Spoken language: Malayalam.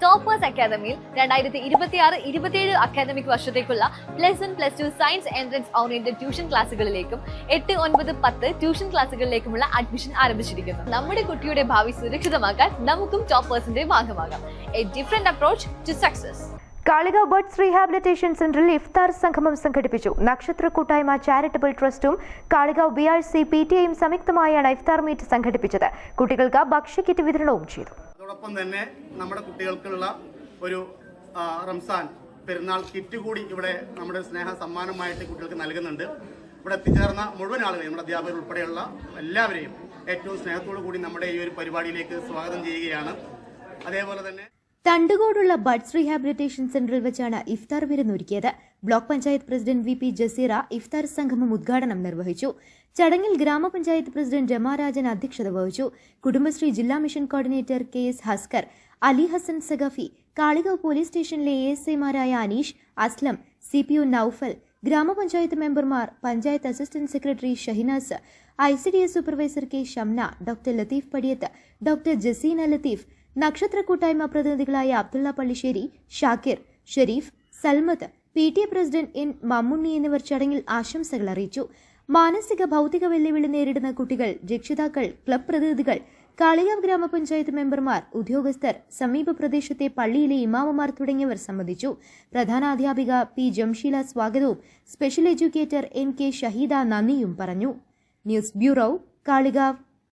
ടോപ്പേഴ്സ് അക്കാദമിയിൽ 2026-27 അക്കാദമിക് വർഷത്തേക്കുള്ള +1, +2 സയൻസ് എൻട്രൻസ് ഓറിയന്റഡ് ട്യൂഷൻ ക്ലാസുകളിലേക്കും 8, 9, 10 ട്യൂഷൻ ക്ലാസുകളിലേക്കുമുള്ള അഡ്മിഷൻ ആരംഭിച്ചിരിക്കുന്നു. നമ്മുടെ കുട്ടിയുടെ ഭാവി സുരക്ഷിതമാക്കാൻ നമുക്കും ടോപ്പേഴ്സിന്റെ ഭാഗമാകാം. A different approach to success. Kalikavu birds rehabilitation സെന്ററിൽ ഇഫ്താർ സംഗമം സംഘടിപ്പിച്ചു. നക്ഷത്ര കൂട്ടായ്മ ചാരിറ്റബിൾ ട്രസ്റ്റും കാളികാവ് BRC PTA സംയുക്തമായാണ് ഇഫ്താർ മീറ്റ് സംഘടിപ്പിച്ചത്. കുട്ടികൾക്ക് ഭക്ഷ്യക്കിറ്റ് വിതരണവും ചെയ്തു. അതോടൊപ്പം തന്നെ നമ്മുടെ കുട്ടികൾക്കുള്ള ഒരു റംസാൻ പെരുന്നാൾ കിറ്റ് കൂടി ഇവിടെ നമ്മുടെ സ്നേഹ സമ്മാനമായിട്ട് കുട്ടികൾക്ക് നൽകുന്നുണ്ട്. ഇവിടെ എത്തിച്ചേർന്ന മുഴുവൻ ആളുകളെയും നമ്മുടെ അധ്യാപകർ ഉൾപ്പെടെയുള്ള എല്ലാവരെയും ഏറ്റവും സ്നേഹത്തോടു കൂടി നമ്മുടെ ഈ ഒരു പരിപാടിയിലേക്ക് സ്വാഗതം ചെയ്യുകയാണ്. അതേപോലെ തന്നെ തണ്ടുകോടുള്ള ബഡ്സ് റീഹാബിലിറ്റേഷൻ സെന്ററിൽ വെച്ചാണ് ഇഫ്താർ വിരുന്നൊരുക്കിയത്. Block panchayat president VP Jaseera ഇഫ്താർ സംഗമം ഉദ്ഘാടനം നിർവഹിച്ചു. ചടങ്ങിൽ ഗ്രാമപഞ്ചായത്ത് പ്രസിഡന്റ് രമാരാജൻ അധ്യക്ഷത വഹിച്ചു. കുടുംബശ്രീ ജില്ലാ mission coordinator KS Haskar, Ali Hasan Saqafi, Kalikavu police സ്റ്റേഷനിലെ ASIമാരായ അനീഷ്, അസ്ലം, CPO നൌഫൽ, ഗ്രാമപഞ്ചായത്ത് മെമ്പർമാർ, panchayat assistant secretary Shahinas, ICDS supervisor K Shamna, doctor Latheef Padiyath, doctor Jaseena Latheef, Nakshatra Koottayma പ്രതിനിധികളായ Abdulla Pallissery, Shakir, Shareef, Salmath, PTA president N Mammunni എന്നിവർ ചടങ്ങിൽ ആശംസകൾ അറിയിച്ചു. മാനസിക ഭൗതിക വെല്ലുവിളി നേരിടുന്ന കുട്ടികൾ, രക്ഷിതാക്കൾ, ക്ലബ് പ്രതിനിധികൾ, കാളികാവ് ഗ്രാമപഞ്ചായത്ത് മെമ്പർമാർ, ഉദ്യോഗസ്ഥർ, സമീപ പ്രദേശത്തെ പള്ളിയിലെ ഇമാമമാർ തുടങ്ങിയവർ സംബന്ധിച്ചു. പ്രധാനാധ്യാപിക P ജംഷീല സ്വാഗതവും സ്പെഷ്യൽ എഡ്യൂക്കേറ്റർ NK ഷഹീദ നന്ദിയും പറഞ്ഞു. News bureau, Kalikavu.